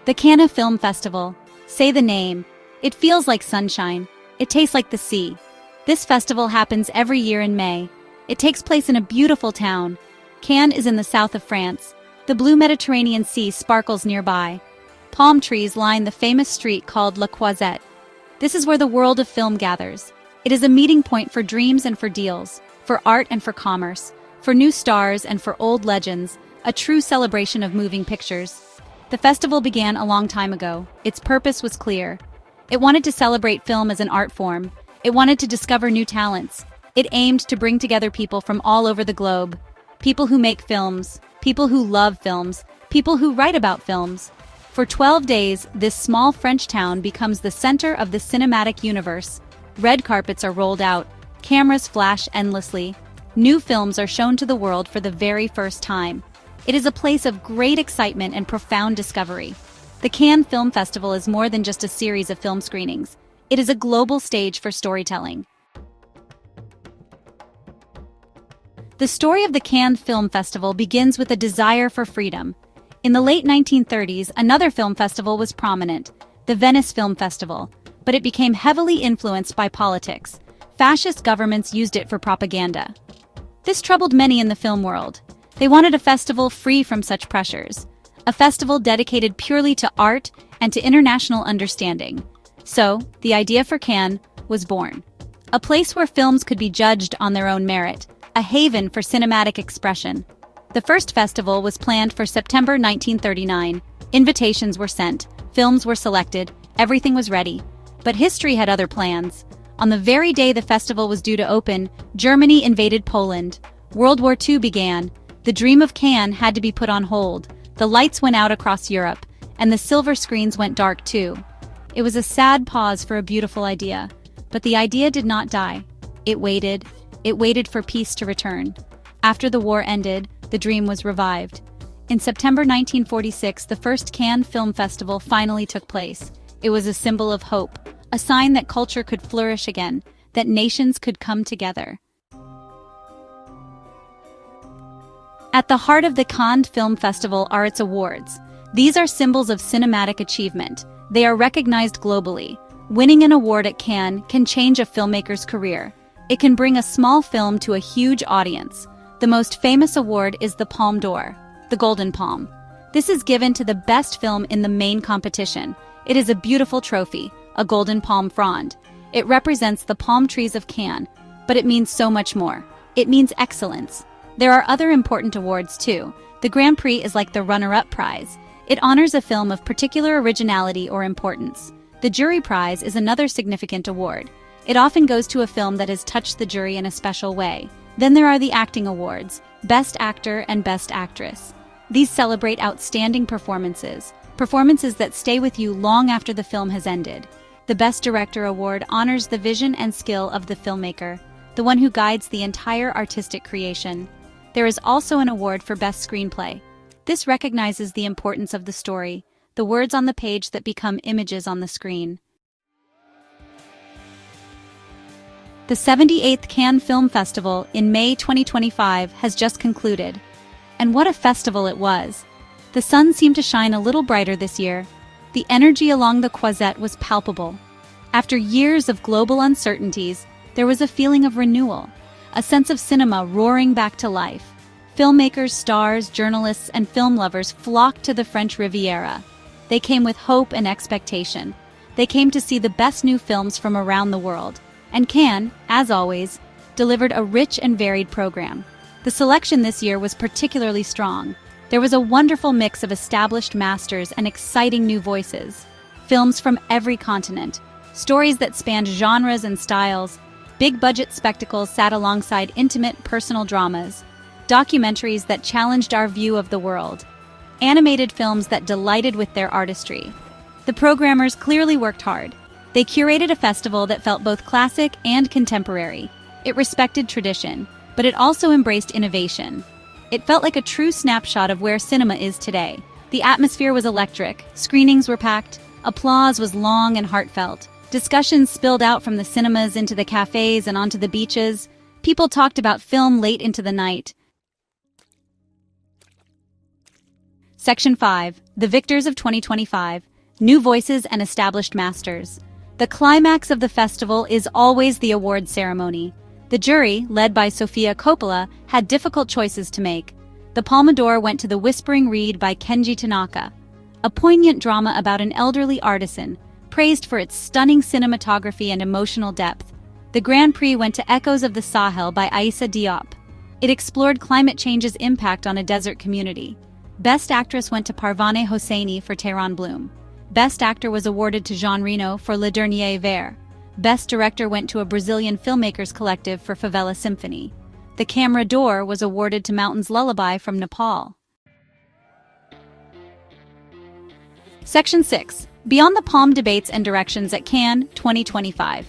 The Cannes Film Festival. Say the name. It feels like sunshine. It tastes like the sea. This festival happens every year in May. It takes place in a beautiful town. Cannes is in the south of France. The blue Mediterranean Sea sparkles nearby. Palm trees line the famous street called La Croisette. This is where the world of film gathers. It is a meeting point for dreams and for deals, for art and for commerce, for new stars and for old legends, a true celebration of moving pictures. The festival began a long time ago. Its purpose was clear. It wanted to celebrate film as an art form. It wanted to discover new talents. It aimed to bring together people from all over the globe. People who make films, people who love films, people who write about films. For 12 days, this small French town becomes the center of the cinematic universe. Red carpets are rolled out, cameras flash endlessly. New films are shown to the world for the very first time. It is a place of great excitement and profound discovery. The Cannes Film Festival is more than just a series of film screenings. It is a global stage for storytelling. The story of the Cannes Film Festival begins with a desire for freedom. In the late 1930s, another film festival was prominent, the Venice Film Festival, but it became heavily influenced by politics. Fascist governments used it for propaganda. This troubled many in the film world. They wanted a festival free from such pressures, a festival dedicated purely to art and to international understanding. So, the idea for Cannes was born. A place where films could be judged on their own merit, a haven for cinematic expression. The first festival was planned for September 1939. Invitations were sent, films were selected, everything was ready. But history had other plans. On the very day the festival was due to open, Germany invaded Poland. World War II began. The dream of Cannes had to be put on hold. The lights went out across Europe, and the silver screens went dark too. It was a sad pause for a beautiful idea. But the idea did not die. It waited for peace to return. After the war ended, the dream was revived. In September 1946, the first Cannes Film Festival finally took place. It was a symbol of hope, a sign that culture could flourish again, that nations could come together. At the heart of the Cannes Film Festival are its awards. These are symbols of cinematic achievement. They are recognized globally. Winning an award at Cannes can change a filmmaker's career. It can bring a small film to a huge audience. The most famous award is the Palme d'Or, the Golden Palm. This is given to the best film in the main competition. It is a beautiful trophy, a golden palm frond. It represents the palm trees of Cannes, but it means so much more. It means excellence. There are other important awards too. The Grand Prix is like the runner-up prize. It honors a film of particular originality or importance. The Jury Prize is another significant award. It often goes to a film that has touched the jury in a special way. Then there are the Acting Awards, Best Actor and Best Actress. These celebrate outstanding performances that stay with you long after the film has ended. The Best Director Award honors the vision and skill of the filmmaker, the one who guides the entire artistic creation. There is also an award for Best Screenplay. This recognizes the importance of the story, the words on the page that become images on the screen. The 78th Cannes Film Festival in May 2025 has just concluded. And what a festival it was! The sun seemed to shine a little brighter this year. The energy along the Croisette was palpable. After years of global uncertainties, there was a feeling of renewal, a sense of cinema roaring back to life. Filmmakers, stars, journalists, and film lovers flocked to the French Riviera. They came with hope and expectation. They came to see the best new films from around the world. And Cannes, as always, delivered a rich and varied program. The selection this year was particularly strong. There was a wonderful mix of established masters and exciting new voices. Films from every continent, stories that spanned genres and styles, big-budget spectacles sat alongside intimate, personal dramas, documentaries that challenged our view of the world, animated films that delighted with their artistry. The programmers clearly worked hard. They curated a festival that felt both classic and contemporary. It respected tradition, but it also embraced innovation. It felt like a true snapshot of where cinema is today. The atmosphere was electric, screenings were packed, applause was long and heartfelt. Discussions spilled out from the cinemas into the cafes and onto the beaches. People talked about film late into the night. Section 5. The Victors of 2025. New Voices and Established Masters. The climax of the festival is always the award ceremony. The jury, led by Sofia Coppola, had difficult choices to make. The Palme d'Or went to The Whispering Reed by Kenji Tanaka, a poignant drama about an elderly artisan, praised for its stunning cinematography and emotional depth. The Grand Prix went to Echoes of the Sahel by Aissa Diop. It explored climate change's impact on a desert community. Best Actress went to Parvane Hosseini for Tehran Bloom. Best Actor was awarded to Jean Reno for Le Dernier Verre. Best Director went to a Brazilian filmmakers collective for Favela Symphony. The Camera d'Or was awarded to Mountain's Lullaby from Nepal. Section 6. Beyond the Palme debates and directions at Cannes 2025.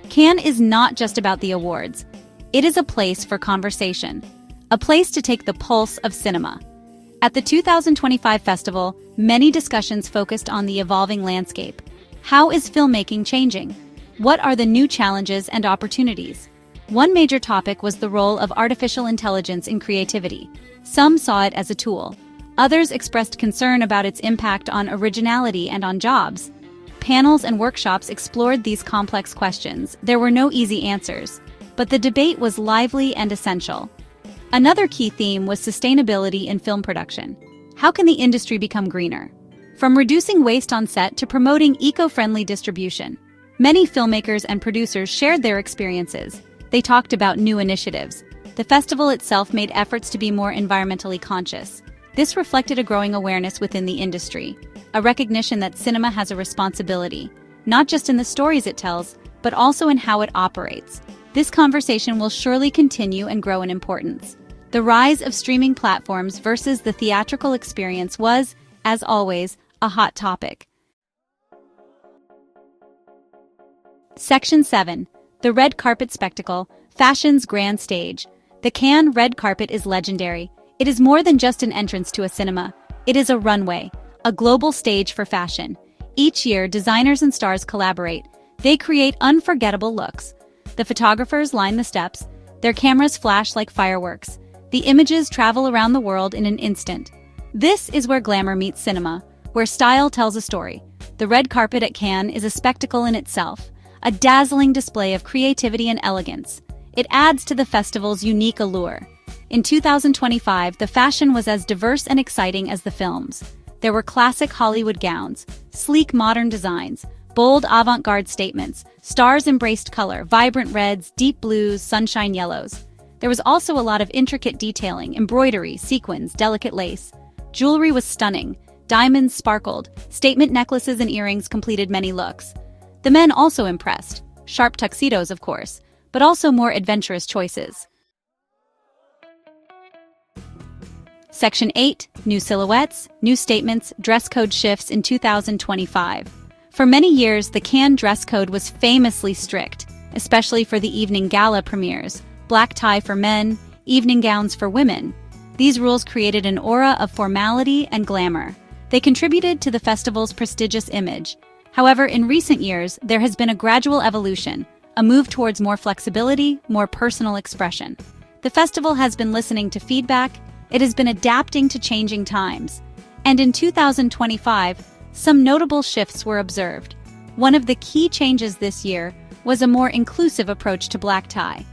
Cannes is not just about the awards. It is a place for conversation, a place to take the pulse of cinema. At the 2025 festival, many discussions focused on the evolving landscape. How is filmmaking changing? What are the new challenges and opportunities? One major topic was the role of artificial intelligence in creativity. Some saw it as a tool. Others expressed concern about its impact on originality and on jobs. Panels and workshops explored these complex questions. There were no easy answers, but the debate was lively and essential. Another key theme was sustainability in film production. How can the industry become greener? From reducing waste on set to promoting eco-friendly distribution. Many filmmakers and producers shared their experiences. They talked about new initiatives. The festival itself made efforts to be more environmentally conscious. This reflected a growing awareness within the industry, a recognition that cinema has a responsibility, not just in the stories it tells, but also in how it operates. This conversation will surely continue and grow in importance. The rise of streaming platforms versus the theatrical experience was, as always, a hot topic. Section 7. The Red Carpet Spectacle, Fashion's Grand Stage. The Cannes red carpet is legendary. It is more than just an entrance to a cinema. It is a runway, a global stage for fashion. Each year, designers and stars collaborate. They create unforgettable looks. The photographers line the steps. Their cameras flash like fireworks. The images travel around the world in an instant. This is where glamour meets cinema, where style tells a story. The red carpet at Cannes is a spectacle in itself, a dazzling display of creativity and elegance. It adds to the festival's unique allure. In 2025, the fashion was as diverse and exciting as the films. There were classic Hollywood gowns, sleek modern designs, bold avant-garde statements. Stars embraced color, vibrant reds, deep blues, sunshine yellows. There was also a lot of intricate detailing, embroidery, sequins, delicate lace. Jewelry was stunning. Diamonds sparkled. Statement necklaces and earrings completed many looks. The men also impressed. Sharp tuxedos, of course, but also more adventurous choices. Section 8. New silhouettes, new statements, dress code shifts in 2025. For many years, the Cannes dress code was famously strict, especially for the evening gala premieres. Black tie for men, evening gowns for women. These rules created an aura of formality and glamour. They contributed to the festival's prestigious image. However, in recent years, there has been a gradual evolution, a move towards more flexibility, more personal expression. The festival has been listening to feedback. It has been adapting to changing times. And in 2025, some notable shifts were observed. One of the key changes this year was a more inclusive approach to black tie.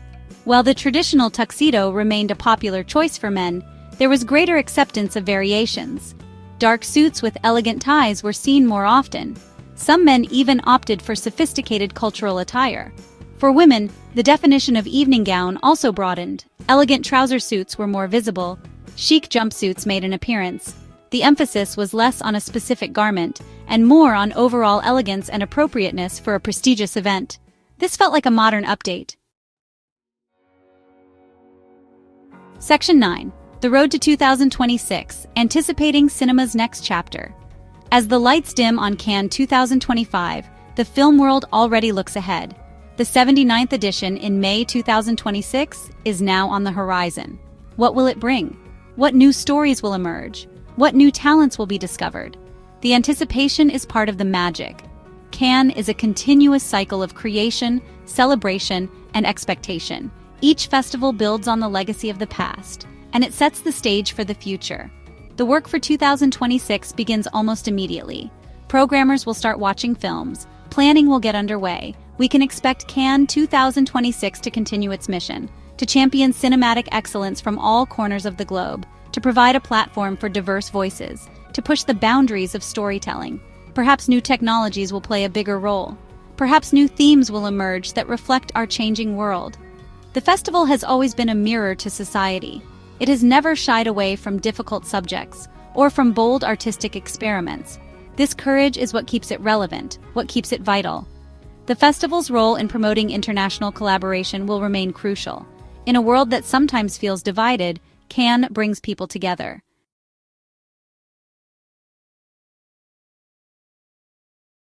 While the traditional tuxedo remained a popular choice for men, there was greater acceptance of variations. Dark suits with elegant ties were seen more often. Some men even opted for sophisticated cultural attire. For women, the definition of evening gown also broadened. Elegant trouser suits were more visible. Chic jumpsuits made an appearance. The emphasis was less on a specific garment and more on overall elegance and appropriateness for a prestigious event. This felt like a modern update. Section 9. The Road to 2026, Anticipating Cinema's Next Chapter. As the lights dim on Cannes 2025, the film world already looks ahead. The 79th edition in May 2026 is now on the horizon. What will it bring? What new stories will emerge? What new talents will be discovered? The anticipation is part of the magic. Cannes is a continuous cycle of creation, celebration, and expectation. Each festival builds on the legacy of the past, and it sets the stage for the future. The work for 2026 begins almost immediately. Programmers will start watching films, planning will get underway. We can expect Cannes 2026 to continue its mission, to champion cinematic excellence from all corners of the globe, to provide a platform for diverse voices, to push the boundaries of storytelling. Perhaps new technologies will play a bigger role. Perhaps new themes will emerge that reflect our changing world. The festival has always been a mirror to society. It has never shied away from difficult subjects or from bold artistic experiments. This courage is what keeps it relevant, what keeps it vital. The festival's role in promoting international collaboration will remain crucial. In a world that sometimes feels divided, Cannes brings people together.